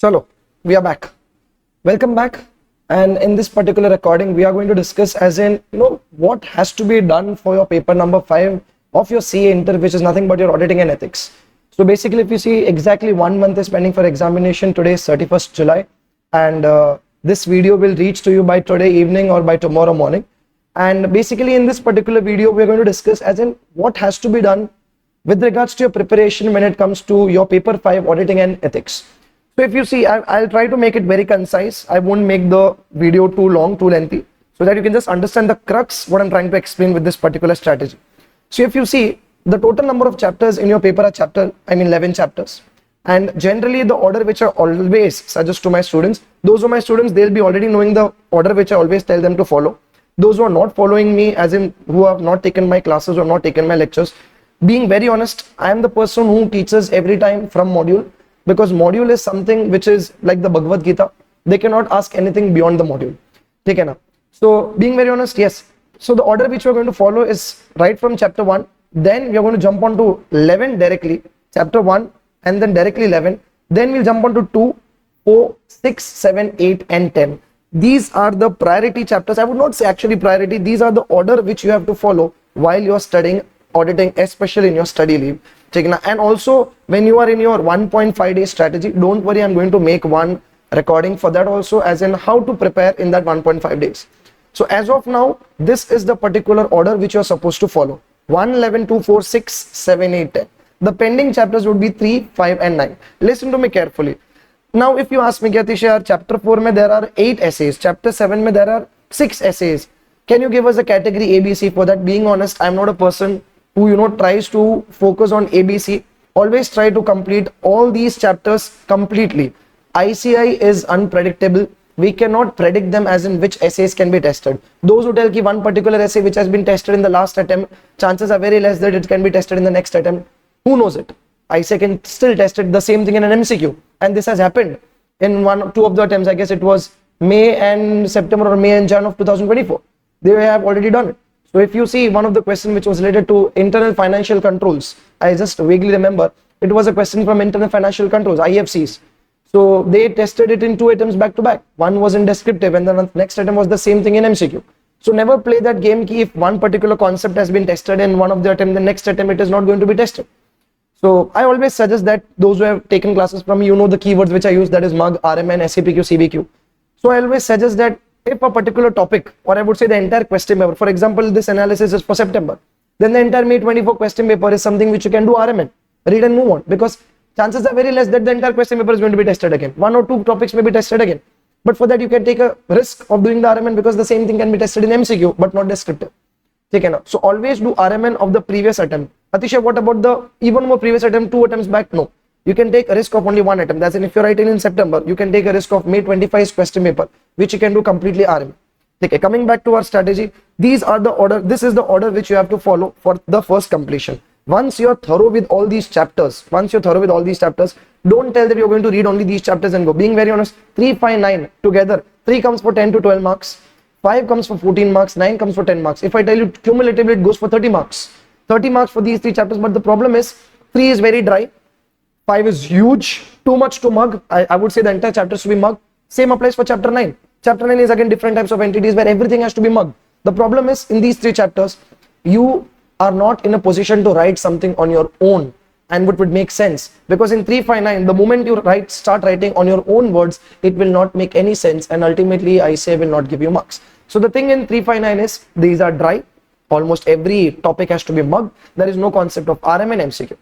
Chalo, we are back. Welcome back. And in this particular recording, we are going to discuss as in, what has to be done for your paper number 5 of your CA inter, which is nothing but your auditing and ethics. So basically, if you see, exactly 1 month is pending for examination. Today is 31st July. And this video will reach to you by today evening or by tomorrow morning. And basically in this particular video, we're going to discuss as in what has to be done with regards to your preparation when it comes to your paper 5 auditing and ethics. So if you see, I'll try to make it very concise. I won't make the video too long, too lengthy, so that you can just understand the crux, what I'm trying to explain with this particular strategy. So if you see, the total number of chapters in your paper are 11 chapters. And generally the order which I always suggest to my students, those are my students, they'll be already knowing the order which I always tell them to follow. Those who are not following me, as in who have not taken my classes or not taken my lectures, being very honest, I am the person who teaches every time from module. Because module is something which is like the Bhagavad Gita. They cannot ask anything beyond the module. Okay, na? So being very honest, yes. So the order which we're going to follow is right from chapter 1. Then we're going to jump on to 11 directly. Chapter 1 and then directly 11. Then we'll jump on to 2, 4, 6, 7, 8 and 10. These are the priority chapters. I would not say actually priority. These are the order which you have to follow while you're studying auditing, especially in your study leave. And also when you are in your 1.5 day strategy, don't worry, I'm going to make one recording for that also, as in how to prepare in that 1.5 days. So as of now, this is the particular order which you're supposed to follow. 1, 11, 2, 4, 6, 7, 8, 10. The pending chapters would be 3, 5 and 9. Listen to me carefully. Now if you ask me, Kyatish, chapter 4 mein there are 8 essays, chapter 7 mein there are 6 essays. Can you give us a category ABC for that? Being honest, I'm not a person who tries to focus on ABC. Always try to complete all these chapters completely. ICI is unpredictable. We cannot predict them as in which essays can be tested. Those who tell ki one particular essay which has been tested in the last attempt, chances are very less that it can be tested in the next attempt. Who knows it? ICI can still test it the same thing in an MCQ, and this has happened in 1 or 2 of the attempts. I guess it was May and September or May and Jan of 2024. They have already done it. So if you see one of the questions which was related to internal financial controls, I just vaguely remember, it was a question from internal financial controls, IFCs. So they tested it in 2 attempts back to back. One was in descriptive and then the next attempt was the same thing in MCQ. So never play that game ki if one particular concept has been tested in one of the attempt, the next attempt it is not going to be tested. So I always suggest that those who have taken classes from me, the keywords which I use, that is MUG, RMN, SEP'Q, CBQ. So I always suggest that if a particular topic, or I would say the entire question paper, for example, this analysis is for September, then the entire May 24 question paper is something which you can do RMN, read and move on, because chances are very less that the entire question paper is going to be tested again. 1 or 2 topics may be tested again, but for that you can take a risk of doing the RMN, because the same thing can be tested in MCQ but not descriptive. So always do RMN of the previous attempt. Atisha, what about the even more previous attempt, 2 attempts back? No. You can take a risk of only 1 attempt. That's in, if you're writing in September, you can take a risk of May 25's question paper, which you can do completely RMN. Okay, coming back to our strategy, these are the order. This is the order which you have to follow for the first completion. Once you're thorough with all these chapters, don't tell that you're going to read only these chapters and go. Being very honest, 3, 5, 9 together, 3 comes for 10 to 12 marks, 5 comes for 14 marks, 9 comes for 10 marks. If I tell you cumulatively, it goes for 30 marks. 30 marks for these 3 chapters, but the problem is 3 is very dry, 5 is huge, too much to mug. I would say the entire chapter should be mug. Same applies for chapter 9. Chapter 9 is again different types of entities where everything has to be mug. The problem is in these 3 chapters, you are not in a position to write something on your own and what would make sense. Because in 3, 5, 9, the moment you start writing on your own words, it will not make any sense and ultimately I say will not give you marks. So the thing in 3, 5, 9 is these are dry. Almost every topic has to be mug. There is no concept of RM and MCQ.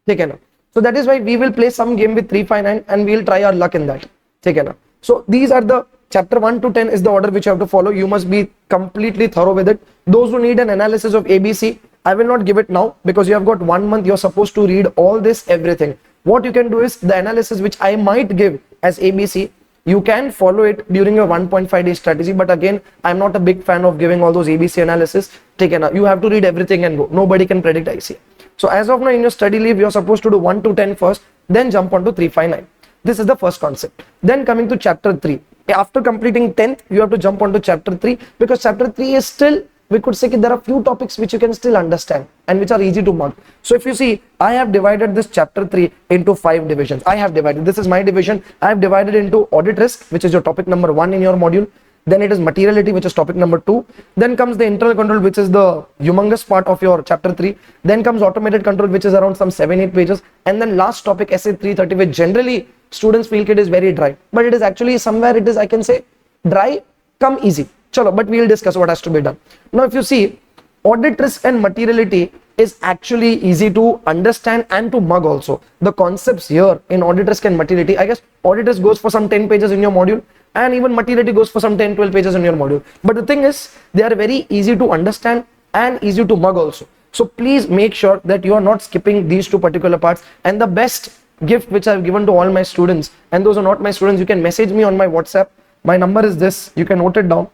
Okay, na? So that is why we will play some game with 3, 5, 9 and we will try our luck in that. Okay, na? So these are the chapter 1 to 10 is the order which you have to follow. You must be completely thorough with it. Those who need an analysis of ABC, I will not give it now because you have got 1 month. You're supposed to read all this, everything. What you can do is the analysis which I might give as ABC, you can follow it during your 1.5 day strategy. But again, I'm not a big fan of giving all those ABC analysis. You have to read everything and go. Nobody can predict ICA. So as of now in your study leave, you're supposed to do 1 to 10 first, then jump on to 3, 5, 9. This is the first concept. Then coming to chapter 3. After completing 10th, you have to jump on to chapter 3 because chapter 3 is still we could say that there are few topics which you can still understand and which are easy to mug. So if you see, I have divided this chapter 3 into 5 divisions. I have divided, this is my division. I have divided into audit risk, which is your topic number 1 in your module. Then it is materiality, which is topic number 2. Then comes the internal control, which is the humongous part of your chapter 3. Then comes automated control, which is around some 7-8 pages. And then last topic, SEP'25, which generally students feel it is very dry, but it is actually somewhere it is, I can say, dry come easy. Chalo, but we will discuss what has to be done. Now if you see, audit risk and materiality is actually easy to understand and to mug also. The concepts here in audit risk and materiality, I guess audit risk goes for some 10 pages in your module, and even materiality goes for some 10-12 pages in your module. But the thing is, they are very easy to understand and easy to mug also. So please make sure that you are not skipping these two particular parts. And the best gift which I have given to all my students, and those are not my students, you can message me on my WhatsApp. My number is this, you can note it down,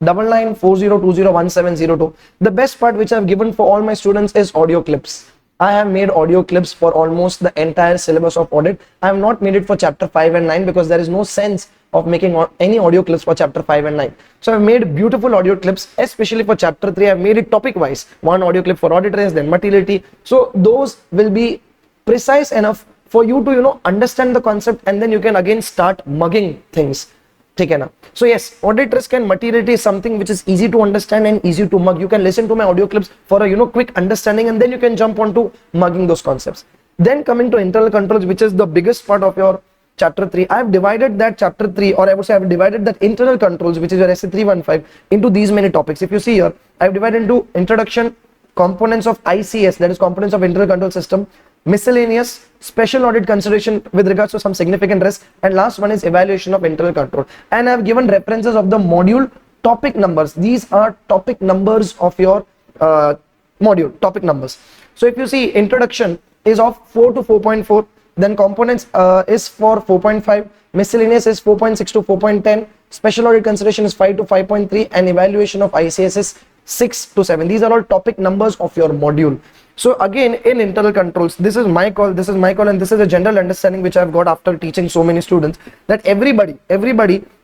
9940201702. The best part which I have given for all my students is audio clips. I have made audio clips for almost the entire syllabus of audit. I have not made it for chapter 5 and 9 because there is no sense of making any audio clips for chapter 5 and 9. So I have made beautiful audio clips, especially for chapter 3. I have made it topic wise. One audio clip for audit risk, then materiality. So those will be precise enough for you to, understand the concept, and then you can again start mugging things. Okay, na? So yes, audit risk and materiality is something which is easy to understand and easy to mug. You can listen to my audio clips for a quick understanding, and then you can jump on to mugging those concepts. Then coming to internal controls, which is the biggest part of your chapter 3. I have divided that chapter 3, or I would say I have divided that internal controls, which is your SEP'25, into these many topics. If you see here, I have divided into introduction, components of ICS, that is components of internal control system, miscellaneous, special audit consideration with regards to some significant risk, and last one is evaluation of internal control. And I have given references of the module topic numbers. These are topic numbers of your module, topic numbers. So if you see, introduction is of 4 to 4.4, then components is for 4.5, miscellaneous is 4.6 to 4.10, special audit consideration is 5 to 5.3, and evaluation of ICS is 6 to 7. These are all topic numbers of your module. So again, in internal controls, this is my call, and this is a general understanding which I've got after teaching so many students, that everybody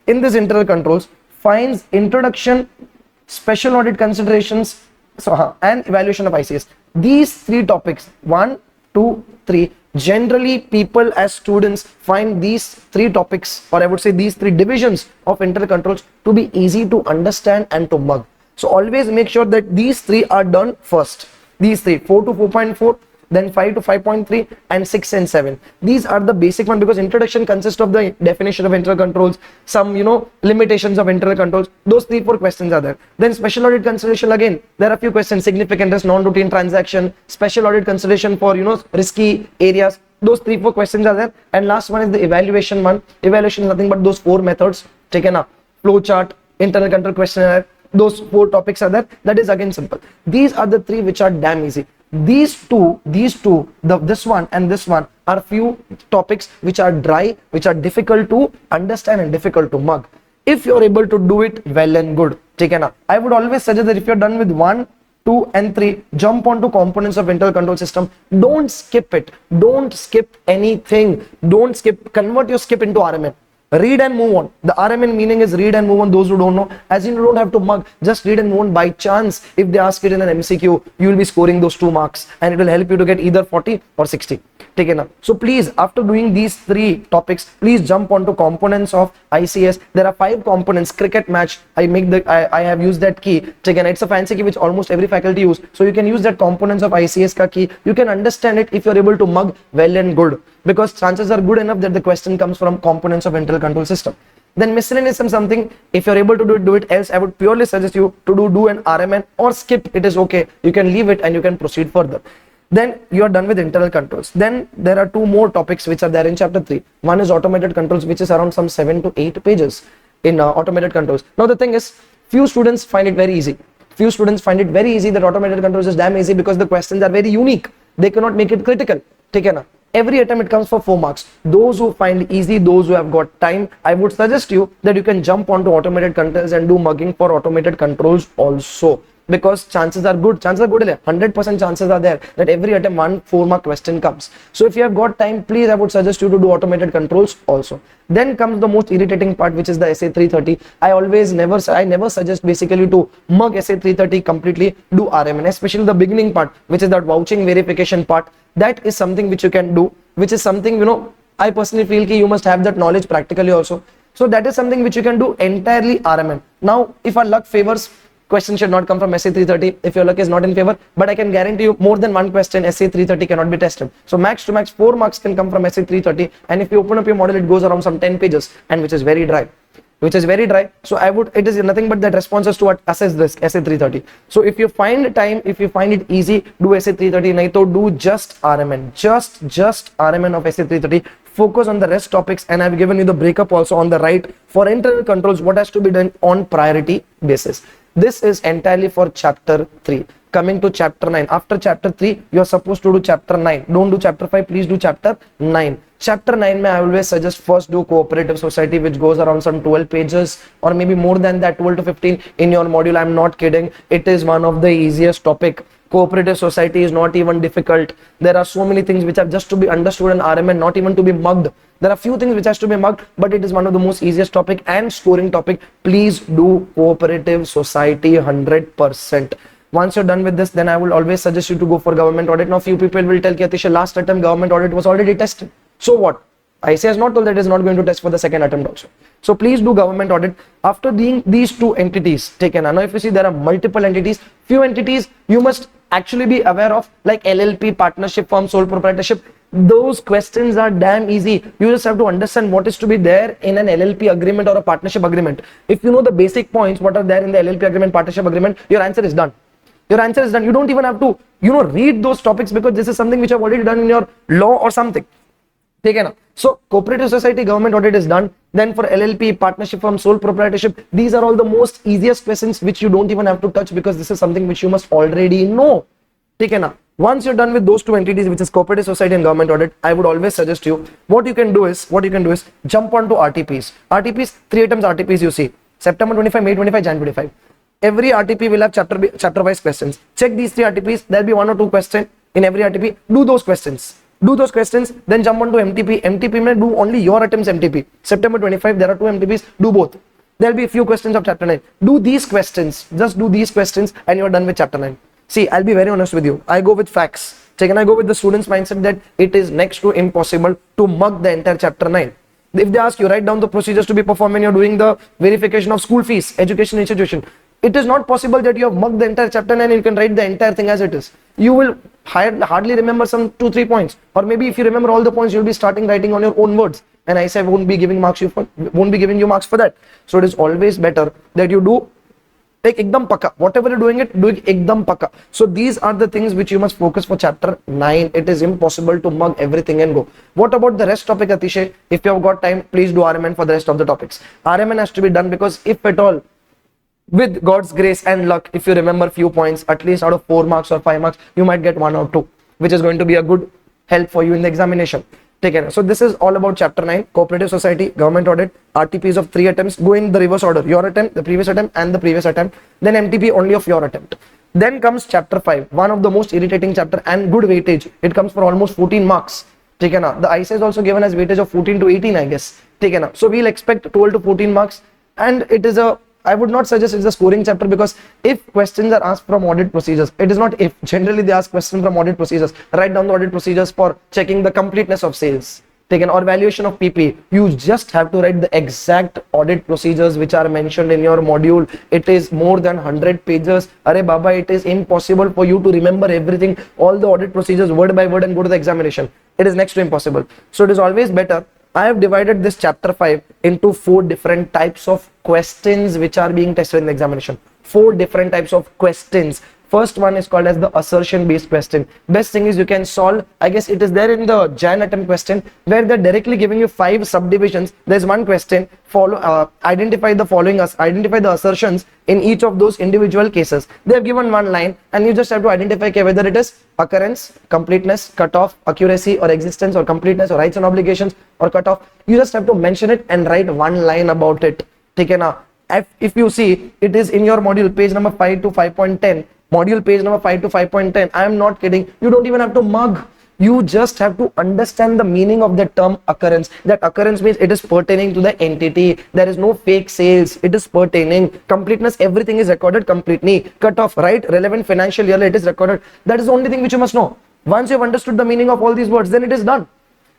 in this internal controls finds introduction, special audit considerations, and evaluation of ICS. These 3 topics, 1, 2, 3, generally people as students find these 3 topics, or I would say these 3 divisions of internal controls, to be easy to understand and to mug. So always make sure that these 3 are done first. These 3, 4 to 4.4, then 5 to 5.3, and 6 and 7. These are the basic one, because introduction consists of the definition of internal controls, some limitations of internal controls. Those 3-4 questions are there. Then special audit consideration, again there are few questions: significant risk, non-routine transaction, special audit consideration for risky areas. Those 3-4 questions are there. And last one is the evaluation one. Evaluation is nothing but those 4 methods taken up: flow chart, internal control questionnaire. Those 4 topics are there. That is again simple. These are the 3 which are damn easy. These two, this one and this one are few topics which are dry, which are difficult to understand and difficult to mug. If you're able to do it, well and good. I would always suggest that if you're done with 1, 2 and 3, jump on to components of internal control system. Don't skip it. Don't skip anything. Don't skip. Convert your skip into RMN. Read and move on. The RMN meaning is read and move on. Those who don't know, as in you don't have to mug, just read and move on. By chance, if they ask it in an MCQ, you will be scoring those 2 marks, and it will help you to get either 40 or 60. So please, after doing these 3 topics, please jump onto components of ICS. There are 5 components. Cricket match, I have used that key. It's a fancy key which almost every faculty use. So you can use that components of ICS ka key. You can understand it if you're able to mug, well and good, because chances are good enough that the question comes from components of internal control system. Then miscellaneous is something, if you're able to do it, else I would purely suggest you to do an RMN or skip. It is okay. You can leave it and you can proceed further. Then you are done with internal controls. Then there are 2 more topics which are there in chapter 3. One is automated controls, which is around some 7 to 8 pages in automated controls. Now the thing is, few students find it very easy. That automated controls is damn easy because the questions are very unique. They cannot make it critical. Every attempt it comes for 4 marks. Those who find easy, those who have got time, I would suggest you that you can jump onto automated controls and do mugging for automated controls also. because chances are good 100% chances are there that every attempt 1 4-mark question comes. So if you have got time, please, I would suggest you to do automated controls also. Then comes the most irritating part, which is the essay 330. I never suggest basically to mug essay 330 completely. Do RMN, especially the beginning part, which is that vouching verification part. That is something which you can do, which is something, you know, I personally feel that you must have that knowledge practically also. So that is something which you can do entirely RMN. Now, if our luck favors, question should not come from essay 330 if your luck is not in favor, but I can guarantee you more than one question essay 330 cannot be tested. So max to max 4 marks can come from essay 330, and if you open up your model, it goes around some 10 pages, and which is very dry. So it is nothing but that responses to what assess this essay 330. So if you find time, if you find it easy, do essay 330, nahi to do just RMN, just RMN of essay 330. Focus on the rest topics, and I've given you the breakup also on the right for internal controls, what has to be done on priority basis. This is entirely for chapter 3. Coming to chapter 9. After chapter 3, you're supposed to do chapter 9. Don't do chapter 5, please do chapter 9. Chapter 9, I always suggest first do cooperative society, which goes around some 12 pages or maybe more than that, 12 to 15 in your module. I'm not kidding. It is one of the easiest topic. Cooperative society is not even difficult. There are so many things which have just to be understood in RMN, not even to be mugged. There are few things which has to be mugged, but it is one of the most easiest topic and scoring topic. Please do cooperative society 100%. Once you're done with this, then I will always suggest you to go for government audit. Now, few people will tell Atisha, last attempt government audit was already tested. So what? ICA has not told that it is not going to test for the second attempt also. So please do government audit. After being these two entities taken, now if you see there are multiple entities, few entities you must actually be aware of, like LLP, partnership firm, sole proprietorship. Those questions are damn easy. You just have to understand what is to be there in an LLP agreement or a partnership agreement. If you know the basic points, what are there in the LLP agreement, partnership agreement, your answer is done. Your answer is done. You don't even have to, read those topics, because this is something which I've already done in your law or something. Okay, now. So cooperative society government audit is done. Then for LLP, partnership firm, sole proprietorship, these are all the most easiest questions which you don't even have to touch, because this is something which you must already know. Okay, now. Once you're done with those two entities, which is cooperative society and government audit, I would always suggest you, what you can do is jump onto RTPs. RTPs, 3 items RTPs you see. September 25, May 25, Jan 25. Every RTP will have chapter wise questions. Check these 3 RTPs. There'll be 1 or 2 questions in every RTP. Do those questions. Then jump on to MTP. MTP may do only your attempts MTP. September 25, there are 2 MTPs. Do both. There'll be a few questions of chapter 9. Do these questions. Just do these questions and you're done with chapter 9. See, I'll be very honest with you. I go with facts. And I go with the student's mindset that it is next to impossible to mug the entire chapter 9. If they ask you, write down the procedures to be performed when you're doing the verification of school fees, education institution. It is not possible that you have mugged the entire chapter 9 and you can write the entire thing as it is. You will hardly remember some 2-3 points, or maybe if you remember all the points, you'll be starting writing on your own words. And I say won't be giving you marks for that. So it is always better that you do like ekdam pakka. Whatever you're doing it, do it ekdam pakka. So these are the things which you must focus for chapter 9. It is impossible to mug everything and go. What about the rest topic, Atishay? If you have got time, please do RMN for the rest of the topics. RMN has to be done because if at all, with God's grace and luck, if you remember few points, at least out of 4 marks or 5 marks, you might get 1 or 2, which is going to be a good help for you in the examination. Take care. So this is all about chapter 9, cooperative society, government audit, RTPs of 3 attempts. Go in the reverse order, your attempt, the previous attempt and the previous attempt. Then MTP only of your attempt. Then comes chapter 5, one of the most irritating chapter and good weightage. It comes for almost 14 marks. Take care. The ICA is also given as weightage of 14 to 18, I guess. Take care. So we'll expect 12 to 14 marks, and it is I would not suggest it's a scoring chapter, because if questions are asked from audit procedures, it is not if, generally they ask questions from audit procedures. Write down the audit procedures for checking the completeness of sales, taken, or valuation of PP. You just have to write the exact audit procedures which are mentioned in your module. It is more than 100 pages. Arey Baba, it is impossible for you to remember everything, all the audit procedures word by word and go to the examination. It is next to impossible. So it is always better. I have divided this chapter 5 into 4 different types of questions which are being tested in the examination. 4 different types of questions. First one is called as the assertion based question. Best thing is you can solve, I guess it is there in the Jan attempt question, where they're directly giving you 5 subdivisions. There's one question, identify the assertions in each of those individual cases. They have given one line and you just have to identify whether it is occurrence, completeness, cutoff, accuracy or existence or completeness or rights and obligations or cutoff. You just have to mention it and write one line about it. Okay, now if you see, it is in your module page number 5 to 5.10, module page number 5 to 5.10. I am not kidding. You don't even have to mug. You just have to understand the meaning of the term occurrence. That occurrence means it is pertaining to the entity. There is no fake sales. It is pertaining. Completeness, everything is recorded completely. Cut off, right? Relevant financial year, it is recorded. That is the only thing which you must know. Once you have understood the meaning of all these words, then it is done.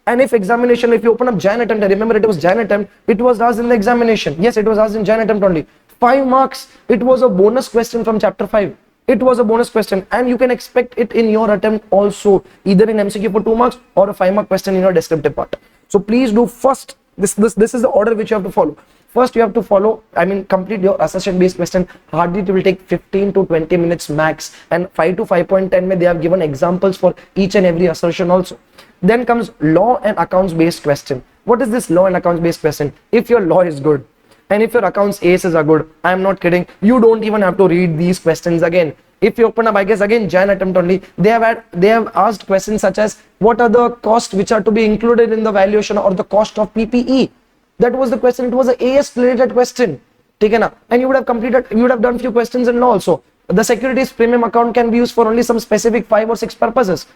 And if examination, if you open up Jan attempt, I remember it was Jan attempt, it was asked in the examination. Yes, it was asked in Jan attempt only. 5 marks. It was a bonus question from chapter 5. It was a bonus question, and you can expect it in your attempt also, either in MCQ for 2 marks or a 5 mark question in your descriptive part. So please do first, this is the order which you have to follow. First you have to follow, complete your assertion based question. Hardly it will take 15 to 20 minutes max, and 5 to 5.10 they have given examples for each and every assertion also. Then comes law and accounts based question. What is this law and accounts based question? If your law is good, and if your accounts aces are good, I am not kidding, you don't even have to read these questions again. If you open up, I guess again Jan attempt only, they have asked questions such as, what are the costs which are to be included in the valuation or the cost of PPE? That was the question. It was an AS related question. And you would have completed, you would have done few questions in law also. The securities premium account can be used for only some specific 5 or 6 purposes.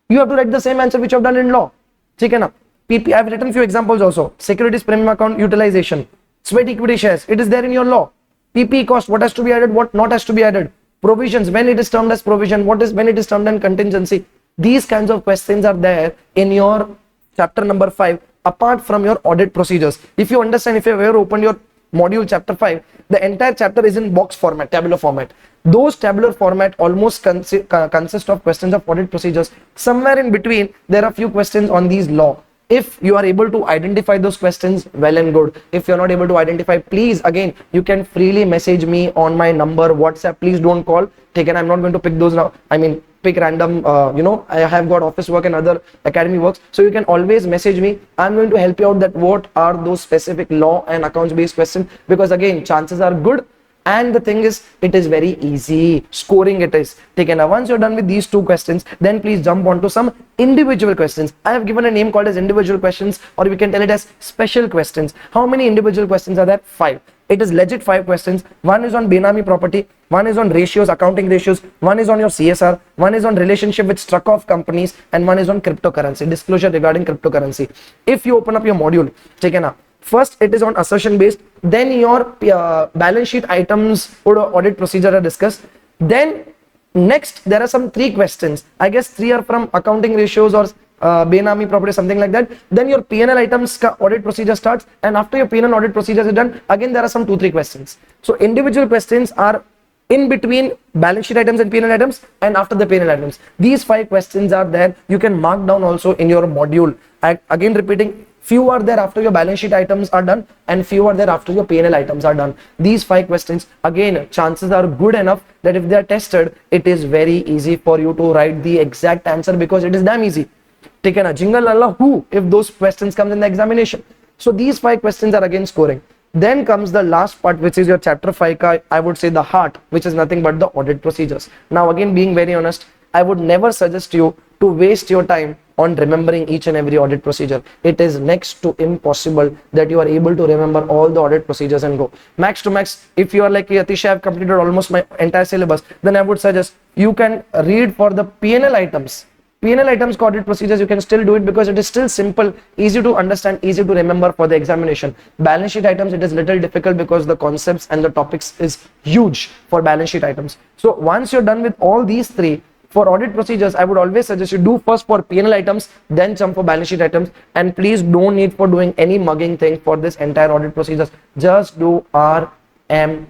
You have to write the same answer which you have done in law. PP, I have written few examples also. Securities premium account utilization. Sweat equity shares, it is there in your law. PP cost, what has to be added, what not has to be added. Provisions, when it is termed as provision, what is when it is termed as contingency. These kinds of questions are there in your chapter number 5, apart from your audit procedures. If you understand, if you have ever opened your module chapter 5, the entire chapter is in box format, tabular format. Those tabular format almost consist of questions of audit procedures. Somewhere in between, there are few questions on these law. If you are able to identify those questions, well and good. If you're not able to identify, please, again, you can freely message me on my number, WhatsApp. Please don't call. I'm not going to pick those now. Pick random, I have got office work and other academy works. So you can always message me. I'm going to help you out that what are those specific law and accounts based questions, because again, chances are good. And the thing is, it is very easy. Scoring it is taken. Now, once you're done with these 2 questions, then please jump onto some individual questions. I have given a name called as individual questions, or we can tell it as special questions. How many individual questions are there? 5. It is legit 5 questions. One is on Benami property, one is on ratios, accounting ratios, one is on your CSR, one is on relationship with struck off companies, and one is on cryptocurrency, disclosure regarding cryptocurrency. If you open up your module, first it is on assertion based, then your balance sheet items or audit procedure are discussed. Then next there are some 3 questions. I guess 3 are from accounting ratios or Benami property, something like that. Then your P&L items audit procedure starts, and after your P&L audit procedure is done, again there are some 2-3 questions. So individual questions are in between balance sheet items and P&L items, and after the P&L items. These 5 questions are there. You can mark down also in your module. Again repeating, few are there after your balance sheet items are done, and few are there after your P&L items are done. These 5 questions, again, chances are good enough that if they are tested, it is very easy for you to write the exact answer, because it is damn easy. Jingle Allah who, if those questions come in the examination. So these 5 questions are again scoring. Then comes the last part, which is your chapter 5, I would say the heart, which is nothing but the audit procedures. Now again, being very honest, I would never suggest you to waste your time on remembering each and every audit procedure. It is next to impossible that you are able to remember all the audit procedures and go. Max to max, if you are like Yatish, I have completed almost my entire syllabus, then I would suggest you can read for the P&L items. P&L items audit procedures, you can still do it because it is still simple, easy to understand, easy to remember for the examination. Balance sheet items, it is little difficult because the concepts and the topics is huge for balance sheet items. So once you're done with all these 3, for audit procedures, I would always suggest you do first for P&L items, then jump for balance sheet items, and please don't need for doing any mugging thing for this entire audit procedures. Just do RMN,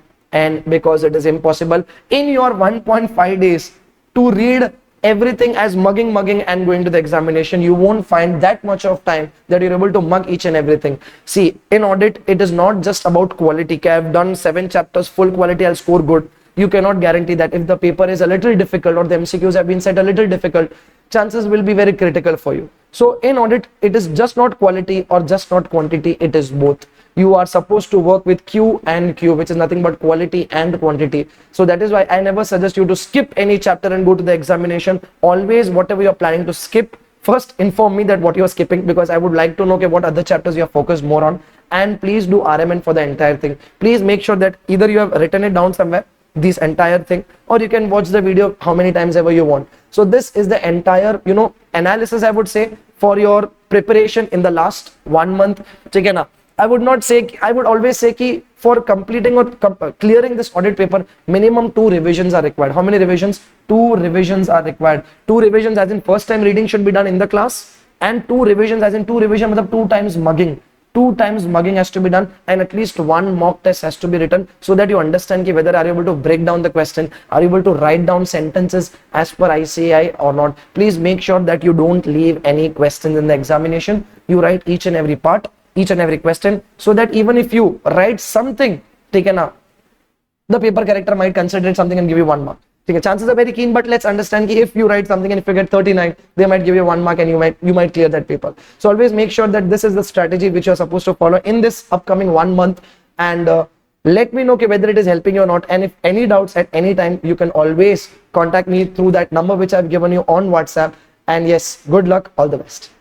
because it is impossible in your 1.5 days to read everything as mugging and going to the examination. You won't find that much of time that you're able to mug each and everything. See, in audit, it is not just about quality. Okay, I've done 7 chapters, full quality, I'll score good. You cannot guarantee that. If the paper is a little difficult or the MCQs have been set a little difficult, chances will be very critical for you. So in audit, it is just not quality or just not quantity, it is both. You are supposed to work with Q and Q, which is nothing but quality and quantity. So that is why I never suggest you to skip any chapter and go to the examination. Always, whatever you're planning to skip, first inform me that what you're skipping, because I would like to know, okay, what other chapters you are focused more on. and please do RMN for the entire thing. Please make sure that either you have written it down somewhere, this entire thing, or you can watch the video how many times ever you want. So this is the entire, you know, analysis, I would say, for your preparation in the last 1 month. Okay, na? I would not say, I would always say ki for completing or clearing this audit paper, minimum 2 revisions are required. How many revisions? 2 revisions are required. 2 revisions as in first time reading should be done in the class, and 2 revisions as in 2 revision matlab 2 times mugging. 2 times mugging has to be done, and at least 1 mock test has to be written, so that you understand ki whether are you able to break down the question, are you able to write down sentences as per ICAI or not. Please make sure that you don't leave any questions in the examination. You write each and every part, each and every question, so that even if you write something taken up, the paper corrector might consider it something and give you 1 mark. Okay, chances are very keen, but let's understand ki if you write something and if you get 39, they might give you 1 mark and you might clear that paper. So always make sure that this is the strategy which you are supposed to follow in this upcoming 1 month, and let me know whether it is helping you or not. And if any doubts at any time, you can always contact me through that number which I've given you on WhatsApp. And yes, good luck, all the best.